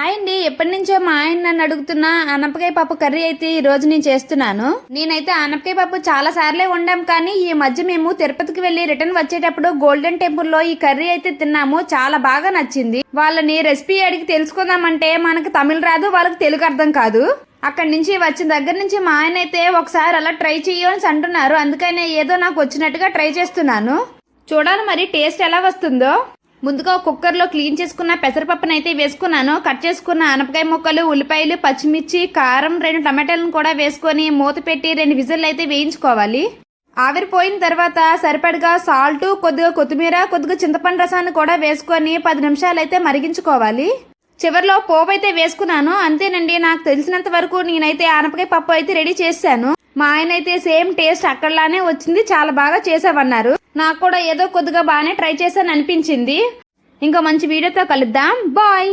Hi అండి, ఎప్పటి నుంచో మా ఆయన నన్ను అడుగుతున్న ఆనపకాయ పప్పు కర్రీ అయితే ఈ రోజు నేను చేస్తున్నాను. నేనైతే ఆనపకాయ పప్పు చాలా సార్లే వండాం, కానీ ఈ మధ్య మేము తిరుపతికి వెళ్లి రిటర్న్ వచ్చేటప్పుడు గోల్డెన్ టెంపుల్ లో ఈ కర్రీ అయితే తిన్నాము. చాలా బాగా నచ్చింది. వాళ్ళని రెసిపీ అడిగి తెలుసుకుందామంటే మనకు తమిళ రాదు, వాళ్ళకి తెలుగు అర్థం కాదు. అక్కడి నుంచి వచ్చిన దగ్గర నుంచి మా ఆయన అయితే ఒకసారి అలా ట్రై చెయ్యని అంటున్నారు. అందుకనే ఏదో నాకు వచ్చినట్టుగా ట్రై చేస్తున్నాను. చూడాలి మరి టేస్ట్ ఎలా వస్తుందో. ముందుగా కుక్కర్లో క్లీన్ చేసుకున్న పెసరపప్పును అయితే వేసుకున్నాను. కట్ చేసుకున్న ఆనపకాయ ముక్కలు, ఉల్లిపాయలు, పచ్చిమిర్చి, కారం, 2 టమాటాలను కూడా వేసుకొని మూత పెట్టి 2 విజిల్లు అయితే వేయించుకోవాలి. ఆవిరిపోయిన తర్వాత సరిపడగా సాల్ట్, కొద్దిగా కొత్తిమీర, కొద్దిగా చింతపండు రసాన్ని కూడా వేసుకొని 10 నిమిషాలు అయితే మరిగించుకోవాలి. చివరిలో పోపు అయితే వేసుకున్నాను. అంతేనండి, నాకు తెలిసినంత వరకు నేనైతే ఆనపకాయ పప్పు అయితే రెడీ చేశాను. మా ఆయన అయితే సేమ్ టేస్ట్ అక్కడలానే వచ్చింది, చాలా బాగా చేసావన్నారు. నాకు కూడా ఏదో కొద్దిగా బాగానే ట్రై చేశాను అనిపించింది. ఇంకా మంచి వీడియోతో కలుద్దాం. బాయ్.